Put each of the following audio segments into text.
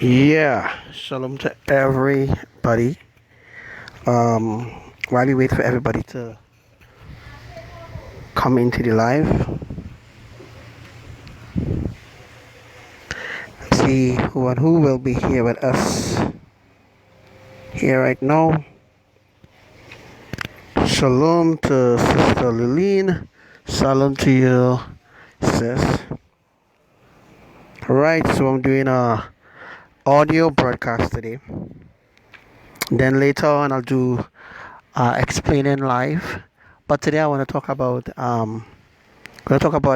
Yeah, shalom to everybody. While we wait for everybody to come into the live, see who and who will be here with us here right now. Shalom to Sister Liline. Shalom to you, sis. Alright, so I'm doing a audio broadcast today. Then later on I'll do explaining live. But today I want to talk about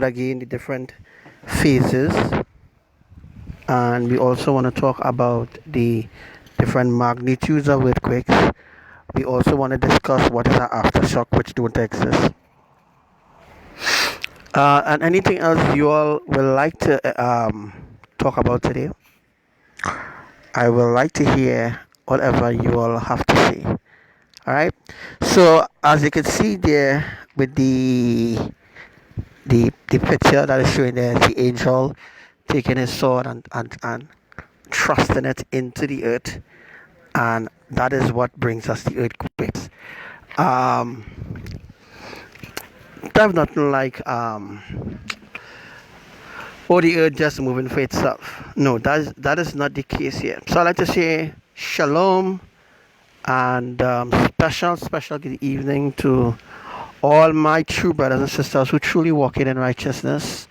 again the different phases, and we also want to talk about the different magnitudes of earthquakes. We also want to discuss what is an aftershock, which don't exist, and anything else you all would like to talk about today. I would like to hear whatever you all have to say. All right. So as you can see there with the picture that is showing there, the angel taking his sword and thrusting it into the earth, and that is what brings us the earthquakes. Um, there's nothing like the earth just moving for itself. No, that is not the case here. So I like to say shalom and special good evening to all my true brothers and sisters who truly walking in righteousness,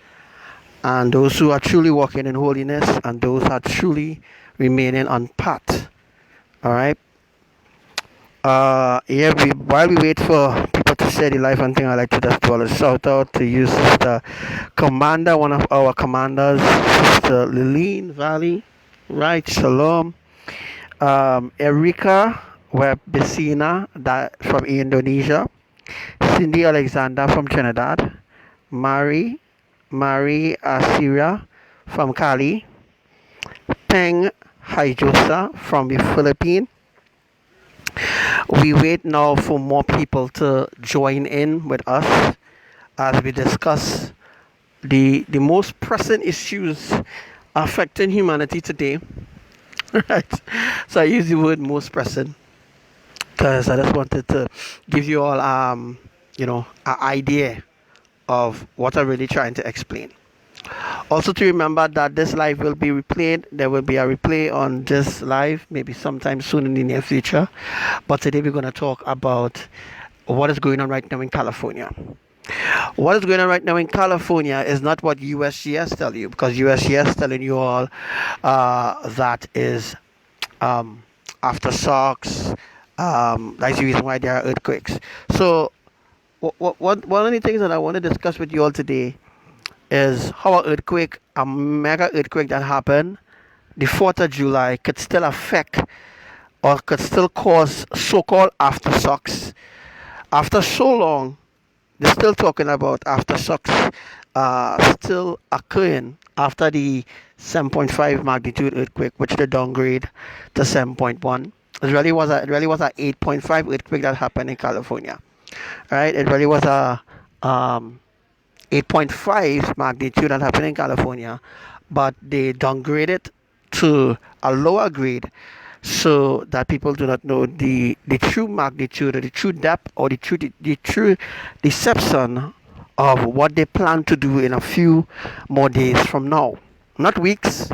and those who are truly walking in holiness, and those who are truly remaining on path. All right. While we wait for people to share the life and thing, I like to just do a shout out to you, Sister Commander, one of our commanders, Sister Liline Valley, right? Shalom. Erika Webicina, that from Indonesia. Cindy Alexander from Trinidad. Mary Assyria from Cali. Peng Haijosa from the Philippines. We wait now for more people to join in with us as we discuss the most pressing issues affecting humanity today. Right. So I use the word most pressing because I just wanted to give you all an idea of what I'm really trying to explain. Also to remember that this live will be replayed. There will be a replay on this live maybe sometime soon in the near future. But today we're going to talk about what is going on right now in California. What is going on right now in California is not what USGS tell you, because USGS telling you all that is aftershocks. That's the reason why there are earthquakes. So one of the things that I want to discuss with you all today is how a mega earthquake that happened the 4th of July could still affect or could still cause so-called aftershocks. After so long, they're still talking about aftershocks still occurring after the 7.5 magnitude earthquake, which they downgrade to 7.1. It really was a 8.5 earthquake that happened in California. Right? It really was a 8.5 magnitude that happened in California, but they downgraded to a lower grade so that people do not know the true magnitude or the true depth or the true deception of what they plan to do in a few more days from now. Not weeks.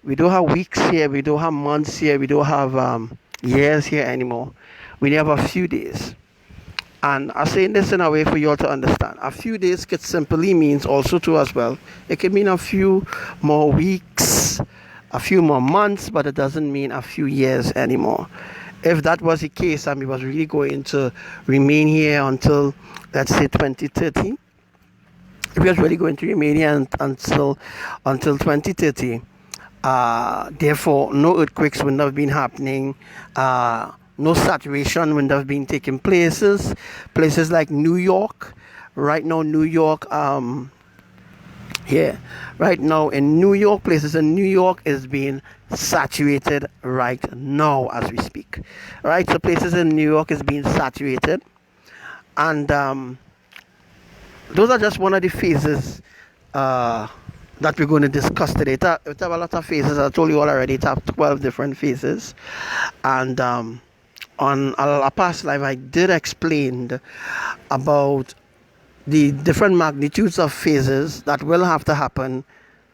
We don't have weeks here. We don't have months here. We don't have years here anymore. We have a few days. And I'm saying this in a way for you all to understand. A few days could simply means also too as well. It could mean a few more weeks, a few more months, but it doesn't mean a few years anymore. If that was the case and we was really going to remain here until, let's say, 2030, if we was really going to remain here until 2030, therefore no earthquakes would have been happening. No saturation wouldn't have been taking places like New York. Right now, New York, right now in New York, places in New York is being saturated right now as we speak. Right, so places in New York is being saturated, and those are just one of the phases that we're going to discuss today. It have a lot of phases. I told you all already. It have 12 different phases, and on a past life, I did explain about the different magnitudes of phases that will have to happen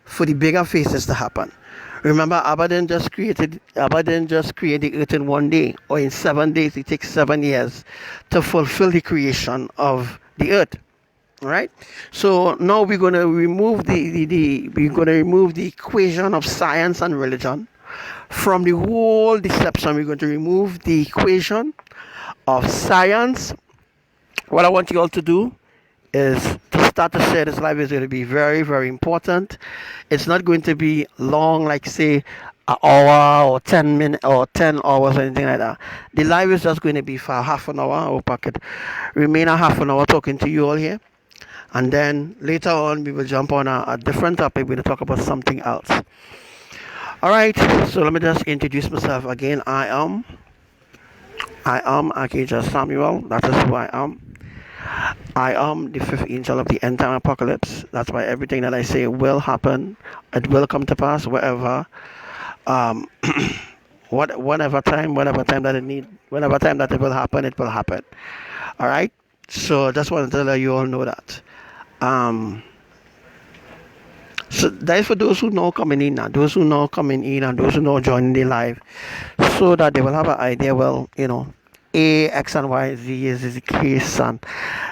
for the bigger phases to happen. Remember, Abba didn't just create the earth in one day or in 7 days. It takes 7 years to fulfill the creation of the earth. All right. So now we're going to remove the equation of science and religion from the whole deception. We're going to remove the equation of science. What I want you all to do is to start to share this live is going to be very, very important. It's not going to be long, like say an hour or 10 minutes or 10 hours or anything like that. The live is just going to be for half an hour. Or pocket remain a half an hour talking to you all here, and then later on we will jump on a different topic. We're going to talk about something else. All right, so let me just introduce myself again. I am Archangel Samuel. That is who I am. I am the fifth angel of the end time apocalypse. That's why everything that I say will happen. It will come to pass wherever, um, whatever time that it will happen, it will happen. All right. So just wanted to let you all know that. So that is for those who know coming in and those who know coming in and those who know joining the live, so that they will have an idea. Well, A, X, and Y, Z is the case, and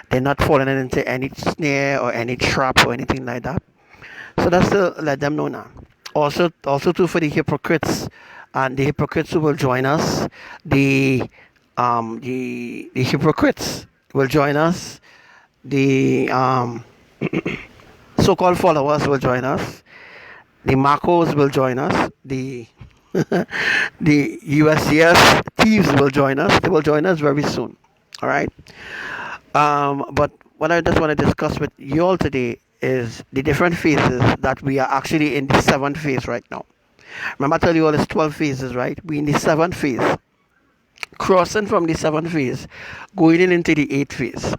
they're not falling into any snare or any trap or anything like that. So that's to let them know now. Also too, for the hypocrites and the hypocrites who will join us, the hypocrites will join us. The so-called followers will join us. The Marcos will join us. The the USCS thieves will join us. They will join us very soon. All right. But what I just want to discuss with you all today is the different phases that we are actually in the seventh phase right now. Remember, I tell you all it's 12 phases, right? We're in the seventh phase, crossing from the seventh phase, going into the eighth phase.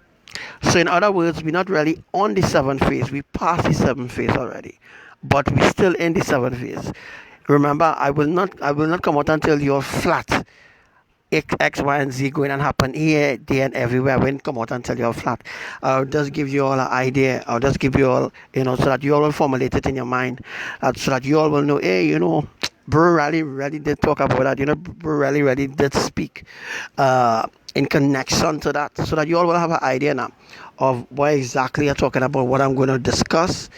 So, in other words, we're not really on the seventh phase. We passed the seventh phase already, but we're still in the seventh phase. Remember, I will not come out and tell you all flat X, Y, and Z going and happen here, there, and everywhere. I won't come out and tell you all flat. I'll just give you all an idea. I'll just give you all, so that you all will formulate it in your mind, so that you all will know, hey, Bro really did talk about that. Bro really did speak in connection to that, so that you all will have an idea now of what exactly I'm talking about, what I'm going to discuss.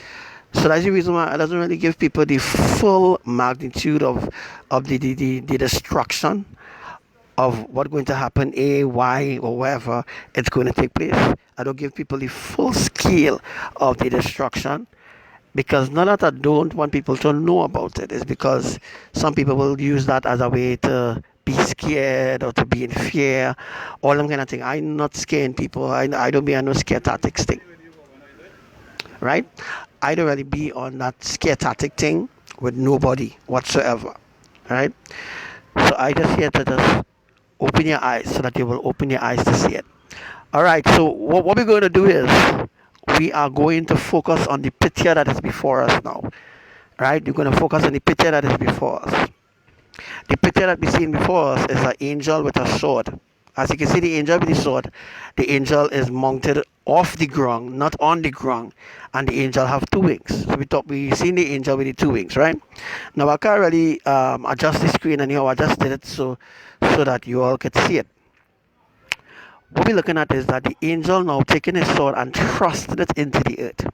So that's the reason why it doesn't really give people the full magnitude of the destruction of what's going to happen, A, Y, or wherever it's going to take place. I don't give people the full scale of the destruction, because not that I don't want people to know about it. It's because some people will use that as a way to be scared or to be in fear, all them kind of thing. I'm not scaring people. I don't be on no scare tactics thing, right? I don't really be on that scare tactic thing with nobody whatsoever, right? So I just here to just open your eyes, so that you will open your eyes to see it. All right, so what we're going to do is we are going to focus on the picture that is before us now, right? We're going to focus on the picture that is before us. The picture that we're seeing before us is an angel with a sword. As you can see, the angel with the sword, the angel is mounted off the ground, not on the ground, and the angel have two wings. So we seen the angel with the two wings, right? Now I can't really adjust the screen anyhow. I just did it so that you all could see it. What we're looking at is that the angel now taking his sword and thrusting it into the earth.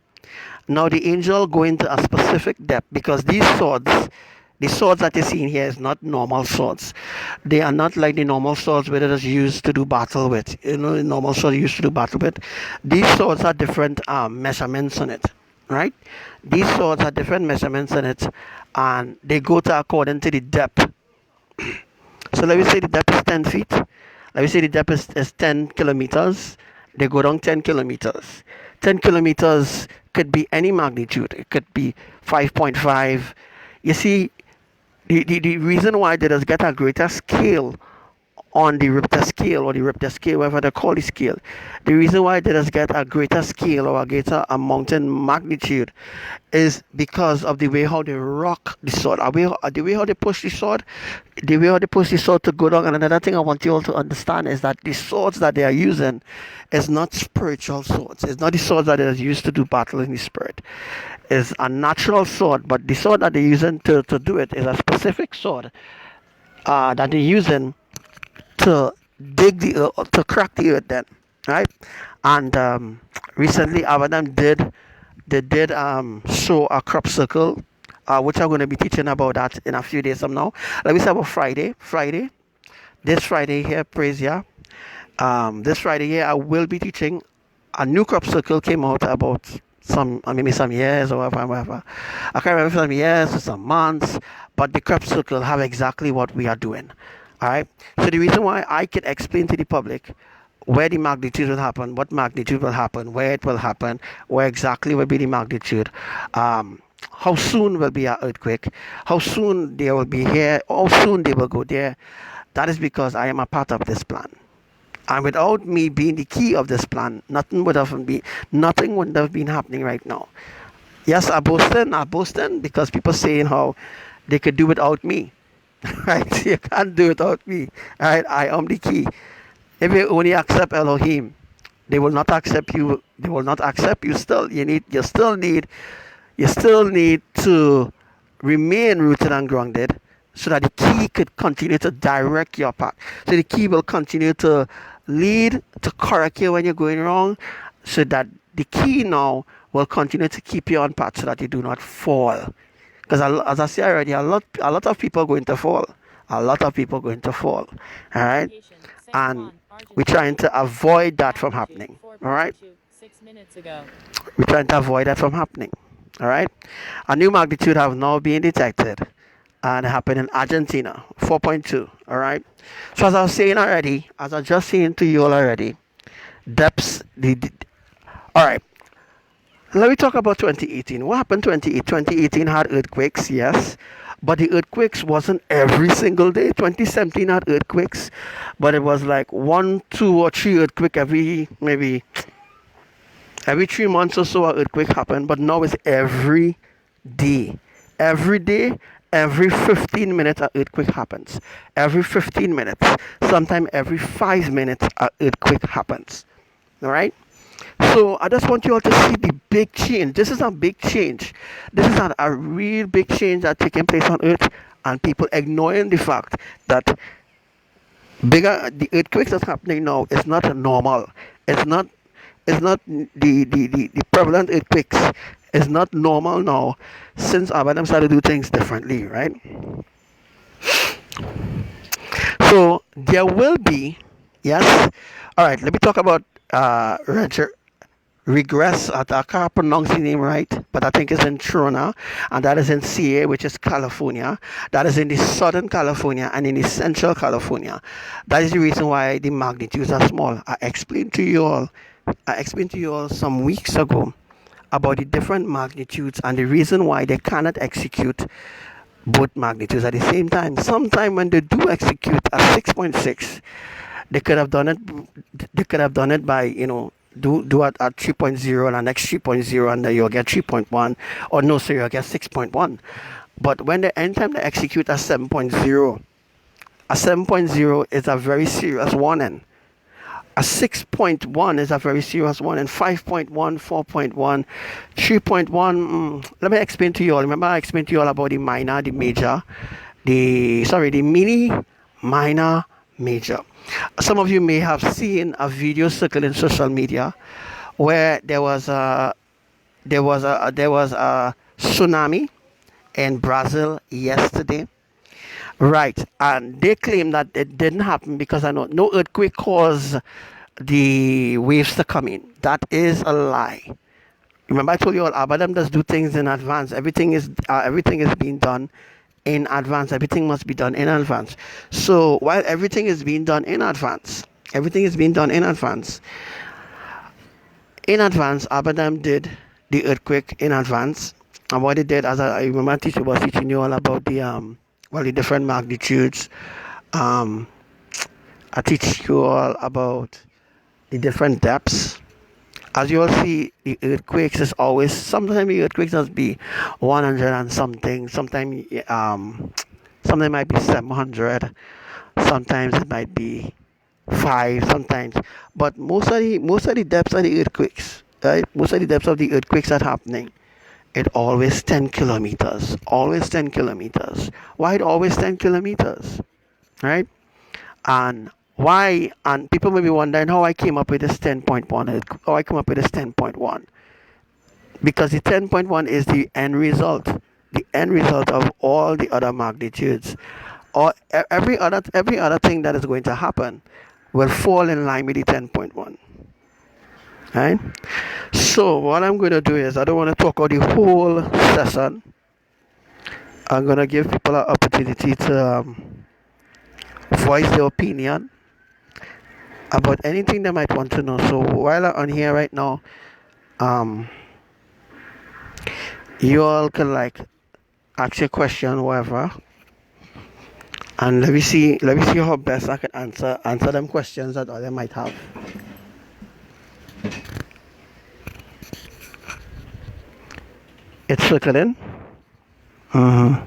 Now the angel going to a specific depth, because the swords that you're seeing here is not normal swords. They are not like the normal swords where it is used to do battle with. The normal swords used to do battle with. These swords are different measurements on it, right? These swords are different measurements on it, and they go to according to the depth. So let me say the depth is 10 feet. Let me say the depth is 10 kilometers. They go down 10 kilometers. 10 kilometers could be any magnitude. It could be 5.5. You see, the reason why they just get a greater scale on the Richter scale or the Richter scale, whatever they call the scale. The reason why they just get a greater scale or a greater mountain magnitude is because of the way how they rock the sword, the way how they push the sword, the way how they push the sword to go down. And another thing I want you all to understand is that the swords that they are using is not spiritual swords. It's not the swords that they are used to do battle in the spirit. It's a natural sword, but the sword that they're using to do it is a specific sword that they're using to dig the earth, to crack the earth then, right? And recently Abadan did show a crop circle, which I'm going to be teaching about that in a few days from now. Let me say about this Friday here, praise ya. This Friday here I will be teaching a new crop circle. Came out about maybe some years or whatever. I can't remember, some years or some months, but the crop circle have exactly what we are doing. All right. So the reason why I can explain to the public where the magnitude will happen, what magnitude will happen, where it will happen, where exactly will be the magnitude, how soon will be an earthquake, how soon they will be here, how soon they will go there. That is because I am a part of this plan. And without me being the key of this plan, nothing would have been happening right now. Yes, I boasting because people saying how they could do without me. Right? You can't do it without me. Right? I am the key. If you only accept Elohim, they will not accept you. They will not accept you. You still need to remain rooted and grounded, so that the key could continue to direct your path. So the key will continue to lead, to correct you when you're going wrong, so that the key now will continue to keep you on path, so that you do not fall. Because as I said already, a lot of people are going to fall. A lot of people are going to fall. All right, and we're trying to avoid that from happening. All right, we're trying to avoid that from happening. All right, a new magnitude have now been detected, and it happened in Argentina, 4.2. All right. So as I was saying already, as I just saying to you all already, depths. All right. Let me talk about 2018. What happened 2018 had earthquakes, yes, but the earthquakes wasn't every single day. 2017 had earthquakes, but it was like 1, 2, or 3 earthquake maybe every 3 months or so. An earthquake happened, but now it's every day. Every day, every 15 minutes, an earthquake happens. Every 15 minutes, sometimes every 5 minutes, an earthquake happens. All right. So I just want you all to see the big change. This is a big change. This is a real big change that's taking place on Earth, and people ignoring the fact that the earthquakes that's happening now is not normal. It's not the prevalent earthquakes. It's not normal now, since Adam started to do things differently, right? So there will be, yes. All right. Let me talk about regress. I can't pronounce the name right, but I think it's in Trona, and that is in CA, which is California. That is in the Southern California and in the Central California. That is the reason why the magnitudes are small. I explained to you all some weeks ago about the different magnitudes and the reason why they cannot execute both magnitudes at the same time. Sometime when they do execute at 6.6, they could have done it by, do at 3.0 and the next 3.0, and then you'll get 3.1, or no, sir, you'll get 6.1. But when anytime they execute a 7.0, a 7.0 is a very serious warning. A 6.1 is a very serious warning. 5.1, 4.1, 3.1. Let me explain to you all. Remember, I explained to you all about the minor, the major, the mini, minor, major. Some of you may have seen a video circling social media where there was a tsunami in Brazil yesterday, right? And they claim that it didn't happen because no earthquake caused the waves to come in. That is a lie. Remember, I told you all, Abadan does do things in advance. Everything is being done in advance. Everything must be done in advance. So while everything is being done in advance, Abadan did the earthquake in advance. And what it did, as I remember, teacher was teaching you all about the different magnitudes. I I teach you all about the different depths. As you all see, the earthquakes is always, sometimes the earthquakes must be 100 and something, sometimes it might be 700, sometimes it might be 5, sometimes, but most of the depths of the earthquakes, right? Most of the depths of the earthquakes that happening, it always 10 kilometers, always 10 kilometers. Why it always 10 kilometers, right? And why? And people may be wondering how I came up with this 10.1, how I come up with this 10.1, because the 10.1 is the end result of all the other magnitudes, or every other thing that is going to happen will fall in line with the 10.1, right? So what I'm going to do is, I don't want to talk about the whole session. I'm going to give people an opportunity to voice their opinion about anything they might want to know. So while I'm on here right now, um, you all can like ask your question, whatever, and let me see how best I can answer them questions that they might have. It's circling. uh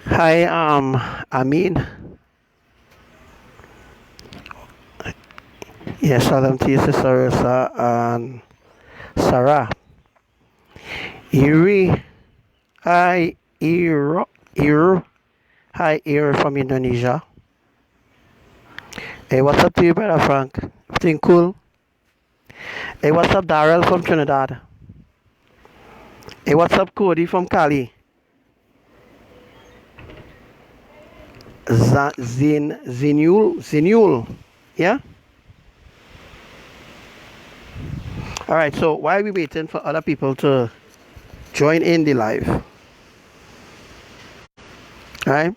Hi, Amin. Yes, salam to you, Sister Rosa and Sarah. Iri. Hi, Iru. Hi, Iru from Indonesia. Hey, what's up to you, brother Frank? Everything cool? Hey, what's up, Daryl from Trinidad? Hey, what's up, Cody from Cali? Zinul. Yeah? All right, so while we waiting for other people to join in the live, all right?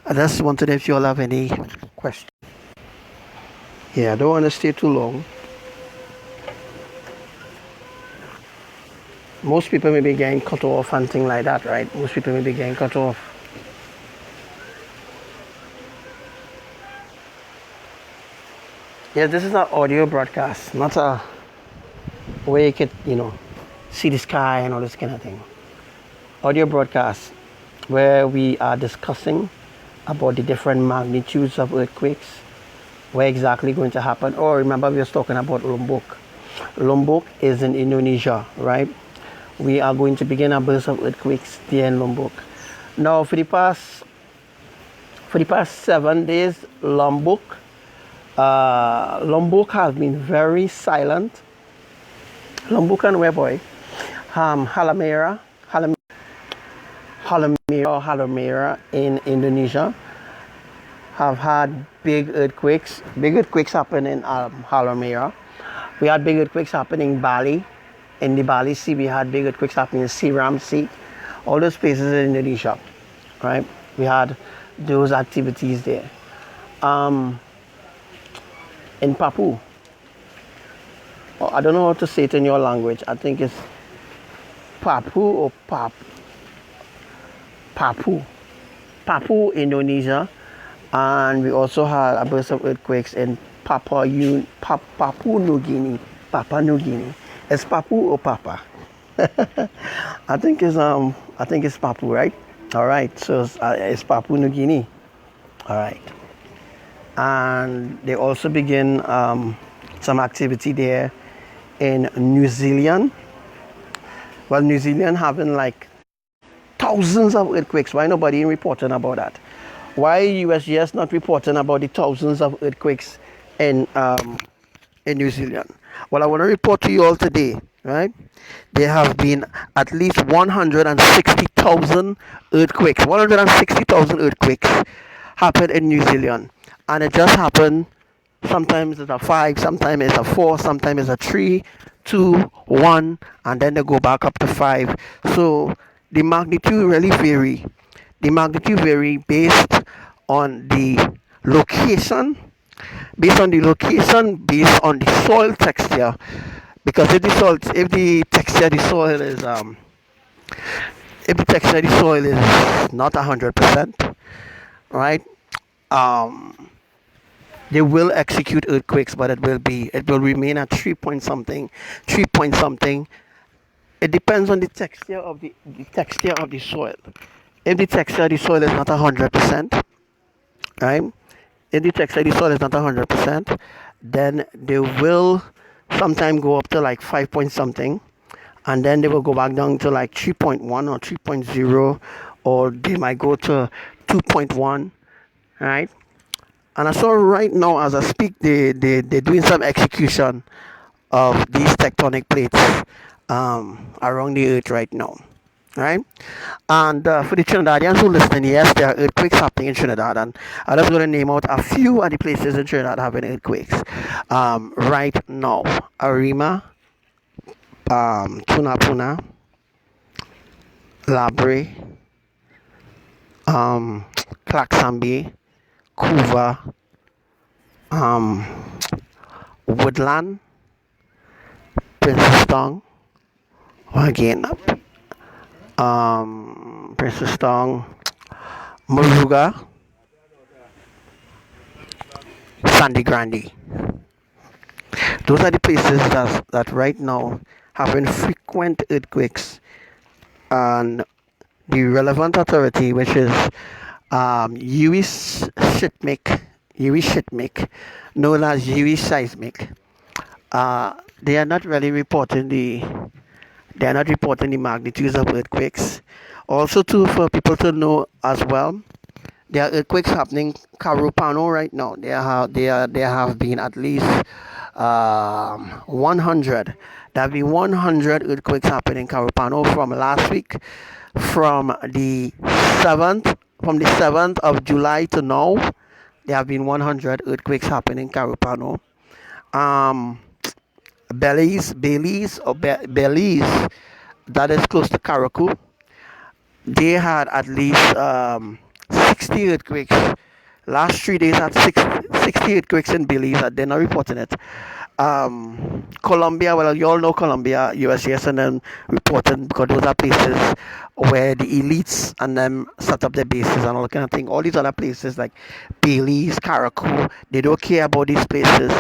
I just wanted if you all have any questions. Yeah, I don't want to stay too long. Most people may be getting cut off and things like that, right? Most people may be getting cut off. Yeah, this is an audio broadcast, not a where you could, see the sky and all this kind of thing. Audio broadcast where we are discussing about the different magnitudes of earthquakes, where exactly going to happen. Or remember, we were talking about Lombok. Lombok is in Indonesia, right? We are going to begin a burst of earthquakes there in Lombok. Now, for the past 7 days, Lombok has been very silent. Lombok and where, boy? Halmahera in Indonesia have had big earthquakes. Big earthquakes happen in Halmahera. We had big earthquakes happening in Bali. In the Bali Sea, we had big earthquakes happening in Seram Sea. All those places in Indonesia, right? We had those activities there. In Papua, I don't know how to say it in your language. I think it's Papua or Papua, Indonesia. And we also had a burst of earthquakes in Papua New Guinea. It's Papua or Papa? I think it's Papua, right? All right, so it's Papua New Guinea. All right. And they also begin some activity there in New Zealand. Well, New Zealand having like thousands of earthquakes. Why nobody reporting about that? Why USGS not reporting about the thousands of earthquakes in New Zealand? Well, I want to report to you all today, right? There have been at least 160,000 earthquakes. 160,000 earthquakes happened in New Zealand. And it just happened. Sometimes it's a 5, sometimes it's a 4, sometimes it's a 3, 2, 1, and then they go back up to 5. So the magnitude really vary. The magnitude vary based on the location, based on the soil texture. Because if the texture of the soil is not 100%, right? um, they will execute earthquakes, but it will remain at 3 point something, 3 point something. It depends on the texture of the texture of the soil. If the texture of the soil is not 100%, right? If the texture of the soil is not 100%, then they will sometime go up to like 5 point something, and then they will go back down to like 3.1 or 3.0, or they might go to 2.1, right? And I saw right now as I speak, they're doing some execution of these tectonic plates around the earth right now, right? And for the Trinidadians who listen, yes, there are earthquakes happening in Trinidad, and I'm just going to name out a few of the places in Trinidad having earthquakes right now: Arima, Tunapuna, Labre, Claxambi, Cuva, um, Woodland, Princess Tong, again, Princess Tong, Moruga, Sandy Grande. Those are the places that right now having frequent earthquakes, and the relevant authority, which is UWI Shitmic, known as UWI Seismic, they are not really reporting the magnitudes of earthquakes. Also, too, for people to know as well, there are earthquakes happening Carupano right now. There have been at least 100. There have been 100 earthquakes happening in Carupano from last week, from the 7th of July to now. There have been 100 earthquakes happening in Carupano. Belize, that is close to Caracu. They had at least 60 earthquakes. Last 3 days had 60 earthquakes in Belize. They're not reporting it. Colombia, well, you all know Colombia, USCS, and then reporting, because those are places where the elites and them set up their bases and all that kind of thing. All these other places like Belize, Caracu, they don't care about these places.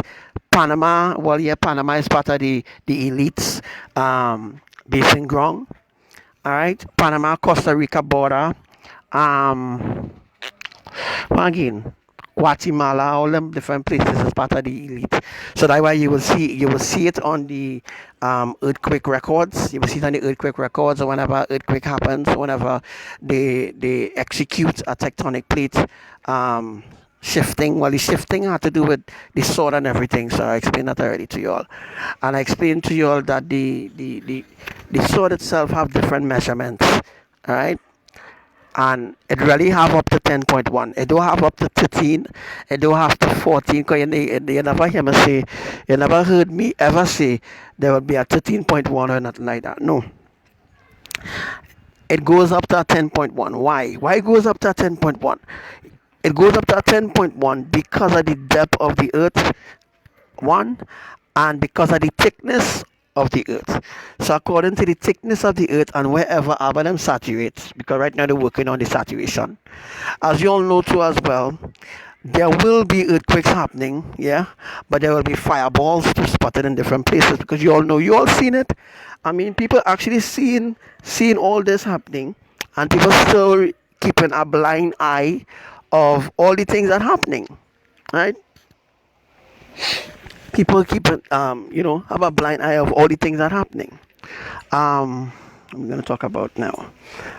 Panama, well, yeah, Panama is part of the elites basing ground. All right, Panama, Costa Rica border. Well, again, Guatemala, all them different places as part of the elite. So that's why you will see it on the earthquake records. You will see it on the earthquake records whenever earthquake happens, whenever they execute a tectonic plate shifting. Well, the shifting had to do with the sword and everything. So I explained that already to you all, and I explained to you all that the sword itself have different measurements. All right. And it really have up to 10.1. It don't have up to 13. It don't have to 14. Because you never hear me say, you never heard me ever say there will be a 13.1 or nothing like that. No. It goes up to a 10.1. Why? Why it goes up to a 10.1? It goes up to a 10.1 because of the depth of the earth, one, and because of the thickness of the earth. So according to the thickness of the earth and wherever Abraham saturates, because right now they're working on the saturation, as you all know too as well, there will be earthquakes happening, yeah, but there will be fireballs to spotted in different places, because you all know, you all seen it. I mean, people actually seeing all this happening, and people still keeping a blind eye of all the things that are happening, right? People keep have a blind eye of all the things that are happening. I'm going to talk about now,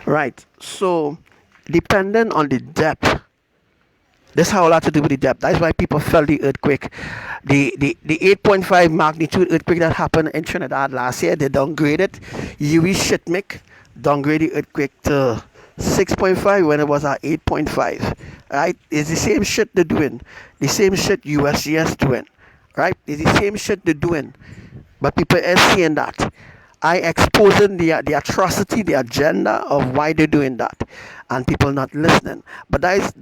right? So depending on the depth, this has a lot to do with the depth. That's why people felt the earthquake, the 8.5 magnitude earthquake that happened in Trinidad last year. They downgraded. UWI Shitmic downgraded the earthquake to 6.5 when it was at 8.5. Right? It's the same shit they're doing. The same shit USCS doing. Right? It's the same shit they're doing. But people are seeing that. I exposing the atrocity, the agenda of why they're doing that, and people not listening. But this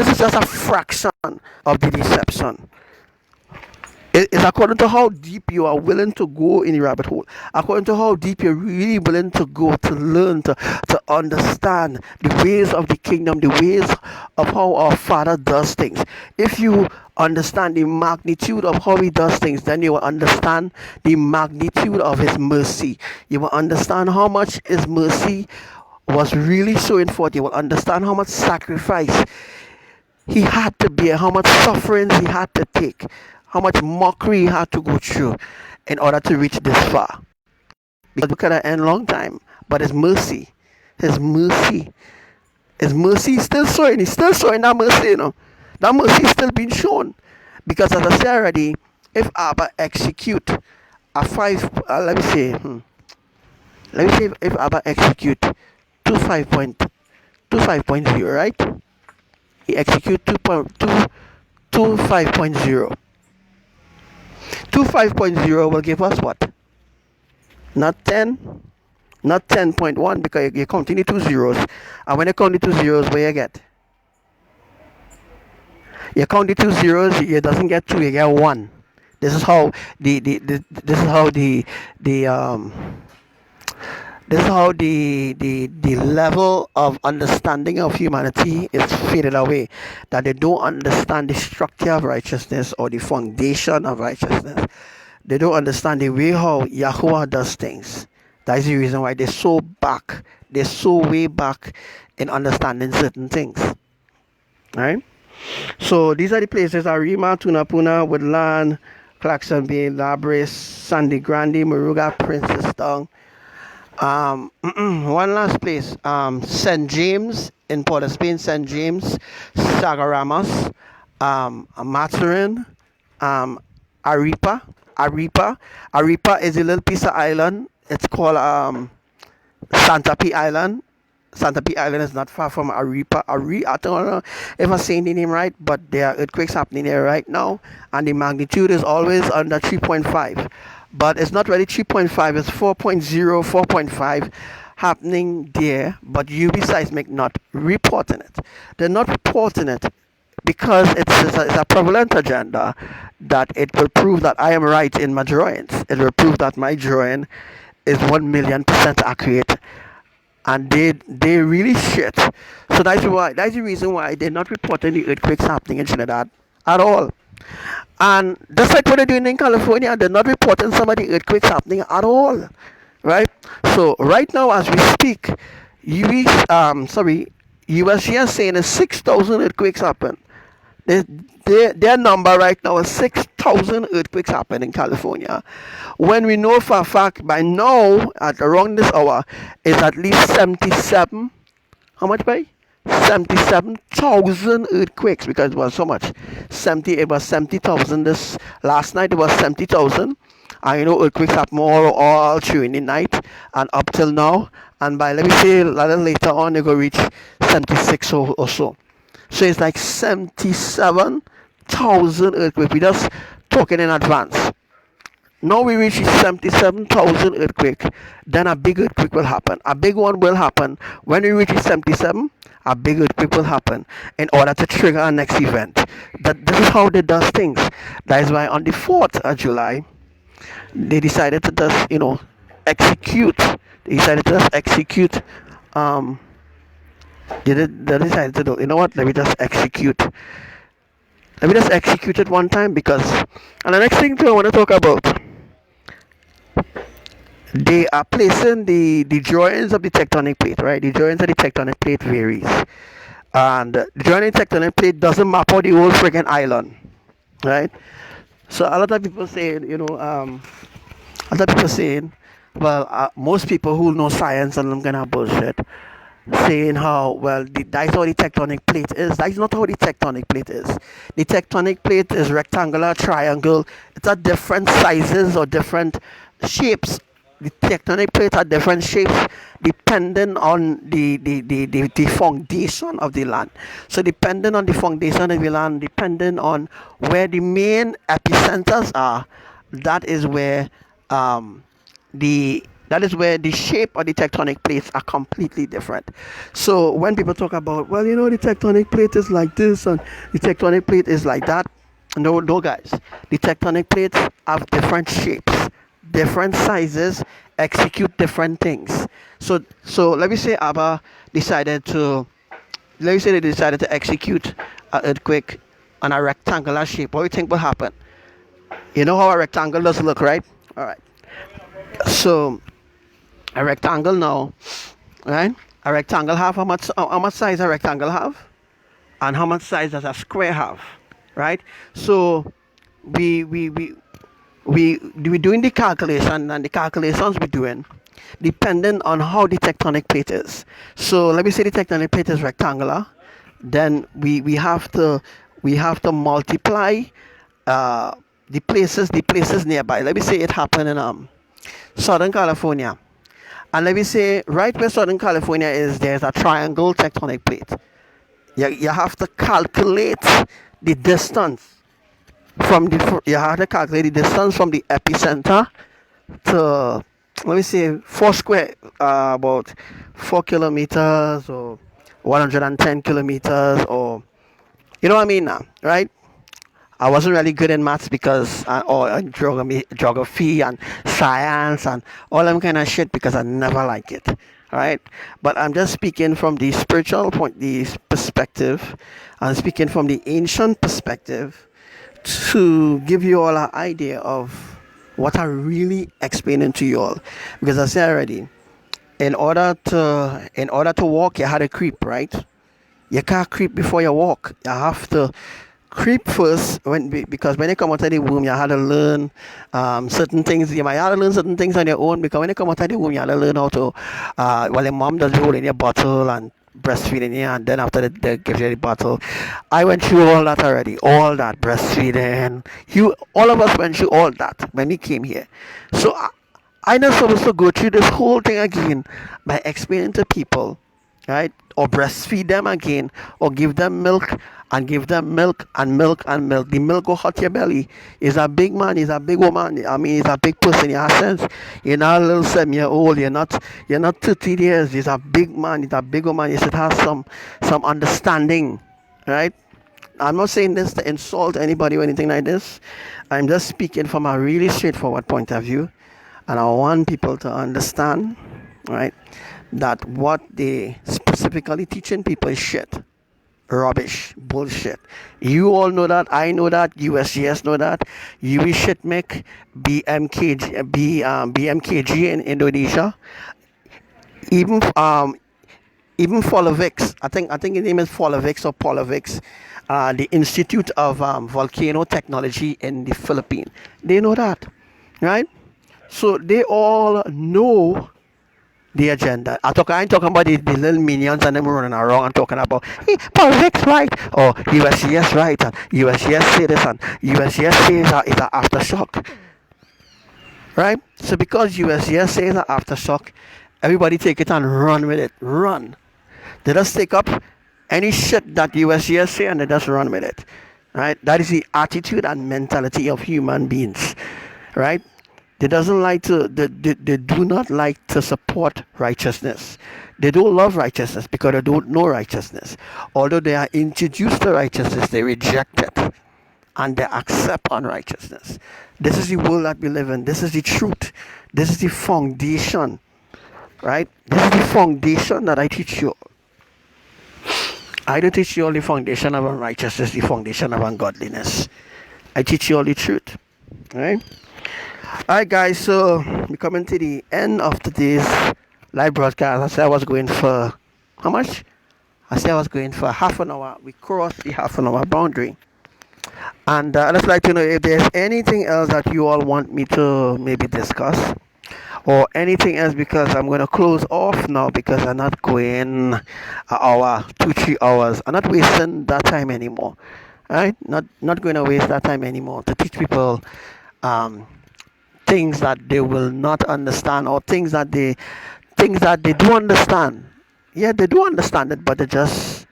is just a fraction of the deception. It's according to how deep you are willing to go in the rabbit hole, according to how deep you're really willing to go to learn, to understand the ways of the kingdom, the ways of how our Father does things. If you understand the magnitude of how He does things, then you will understand the magnitude of His mercy. You will understand how much His mercy was really showing forth. You will understand how much sacrifice He had to bear, how much sufferings He had to take, how much mockery He had to go through in order to reach this far. Because we could have ended long time, but His mercy, His mercy is still showing. He's still showing that mercy, That mercy is still being shown. Because as I said already, if Abba execute a let me say if Abba execute 5.0, right? He execute 5.0. 5.0 will give us what? Not 10, not 10.1, because you continue two zeros. And when you count the two zeros, what you get? You count the two zeros, it doesn't get 2, you get 1. This is how the level of understanding of humanity is faded away. That they don't understand the structure of righteousness or the foundation of righteousness. They don't understand the way how Yahuwah does things. That is the reason why they're so back. They're so way back in understanding certain things. Alright? So these are the places: Arima, Tunapuna, Woodland, Claxon Bay, Labris, Sandy Grande, Moruga, Princestown. One last place, St. James in Port of Spain, St. James, Sagaramas, Maturin, Aripa is a little piece of island. It's called Santa P Island. Santa P Island is not far from Aripa. I don't know if I'm saying the name right, but there are earthquakes happening there right now, and the magnitude is always under 3.5. But it's not really 3.5, it's 4.0, 4.5 happening there, but UV Seismic not reporting it. They're not reporting it because it's a prevalent agenda that it will prove that I am right in my drawings. It will prove that my drawing is 1,000,000% accurate, and they really shit. So that's the reason why they're not reporting the earthquakes happening in Trinidad at all. And just like what they're doing in California, they're not reporting some of the earthquakes happening at all, right? So right now as we speak, USGS is saying is 6,000 earthquakes happen. Their number right now is 6,000 earthquakes happen in California, when we know for a fact by now at around this hour is at least 77. How much by? 77,000 earthquakes, because it was so much. It was 70,000 this last night. It was 70,000. And earthquakes happen all through in the night and up till now. And by, let me say, a little later on, they go reach 76 or so. So it's like 77,000 earthquakes. We just talking in advance. Now we reach 77,000 earthquake, then a big earthquake will happen. A big one will happen. When we reach 77, a big earthquake will happen in order to trigger our next event. This is how they does things. That is why on the 4th of July, they decided to just, execute. They decided to just execute. They decided to do, let me just execute. Let me just execute it one time, because, and the next thing too I want to talk about, they are placing the drawings of the tectonic plate, right? The drawings of the tectonic plate varies. And the drawing of the tectonic plate doesn't map out the whole friggin' island, right? So a lot of people saying, most people who know science and them kind of bullshit, saying how, well, that's how the tectonic plate is. That's not how the tectonic plate is. The tectonic plate is rectangular, triangle. It's at different sizes or different shapes. The tectonic plates are different shapes depending on the foundation of the land. So depending on the foundation of the land, depending on where the main epicenters are, that is where the shape of the tectonic plates are completely different. So when people talk about, well, the tectonic plate is like this and the tectonic plate is like that, No, no, guys. The tectonic plates have different shapes, different sizes, execute different things. So let me say ABBA decided to, let me say they decided to execute an earthquake on a rectangular shape. What do you think will happen? You know how a rectangle does look, right? All right. So a rectangle now, right? A rectangle have how much size a rectangle have, and how much size does a square have, right? So we we we we doing the calculation, and the calculations we're doing depending on how the tectonic plate is. So let me say the tectonic plate is rectangular, then we have to multiply uh, the places nearby. Let me say it happened in Southern California, and let me say right where Southern California is, there's a triangle tectonic plate. You have to calculate the distance you have to calculate the distance from the epicenter to, let me say, about 4 kilometers, or 110 kilometers, or you know what I mean now, right? I wasn't really good in maths because or geography and science and all them kind of shit, because I never like it. All right, but I'm just speaking from the spiritual point, the perspective. I'm speaking from the ancient perspective to give you all an idea of what I really explaining to you all. Because I said already, in order to walk, you had to creep, right? You can't creep before you walk. You have to creep first, because when you come out of the womb, you had to learn certain things. You might have to learn certain things on your own, because when you come out of the womb, you have to learn how to, well, your mom does hold in your bottle and breastfeeding you, and then after they give you the bottle. I went through all that already, all that breastfeeding. All of us went through all that when we came here. So I not supposed to go through this whole thing again by explaining to people, right? Or breastfeed them again, or give them milk and give them milk and milk and milk. The milk will hurt your belly. He's a big man, he's a big woman. I mean, he's a big person. In a sense, you're not a little 7 year old. You're not 30 years. He's a big man. He's a big woman. You should have some understanding, right? I'm not saying this to insult anybody or anything like this. I'm just speaking from a really straightforward point of view, and I want people to understand, right, that what they specifically teaching people is shit, rubbish, bullshit. You all know that. I know that. USGS know that. You shit make BMKG in Indonesia. Even Folovix. I think his name is Folovix or Polovix. The Institute of Volcano Technology in the Philippines. They know that, right? So they all know the agenda. I ain't talking about the little minions and them running around and talking about, hey, politics right, or USGS right, and USGS say this, and USGS says it's an aftershock, right? So because USGS says an aftershock, everybody take it and run with it. Run. They just take up any shit that USGS say and they just run with it, right? That is the attitude and mentality of human beings, right? They do not like to support righteousness. They don't love righteousness because they don't know righteousness. Although they are introduced to righteousness, they reject it and they accept unrighteousness. This is the world that we live in. This is the truth. This is the foundation, right? This is the foundation that I teach you. I don't teach you all the foundation of unrighteousness, the foundation of ungodliness. I teach you all the truth, right? Alright guys, so we're coming to the end of today's live broadcast. I said I was going for how much? I said I was going for half an hour. We crossed the half an hour boundary. And I'd just like to know if there's anything else that you all want me to maybe discuss, or anything else, because I'm going to close off now, because I'm not going an hour, 2-3 hours. I'm not wasting that time anymore. Alright? Not going to waste that time anymore to teach people things that they will not understand, or things that they do understand. Yeah, they do understand it, but they just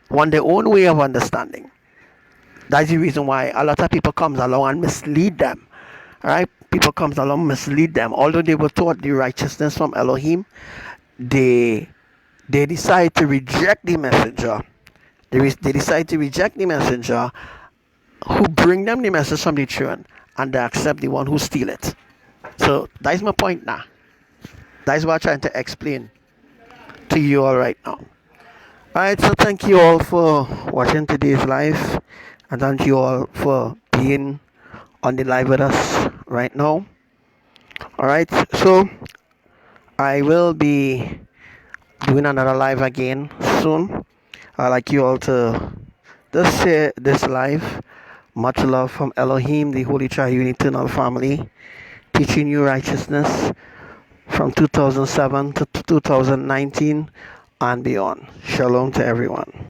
want their own way of understanding. That's the reason why a lot of people comes along and mislead them. Right? People comes along mislead them. Although they were taught the righteousness from Elohim, they decide to reject the messenger. They decide to reject the messenger who bring them the message from the throne, and they accept the one who steal it. So that is my point now. That is what I'm trying to explain to you all right now. Alright, so thank you all for watching today's live, and thank you all for being on the live with us right now. Alright, so I will be doing another live again soon. I'd like you all to just share this live. Much love from Elohim, the Holy Triune Eternal Family, teaching you righteousness from 2007 to 2019 and beyond. Shalom to everyone.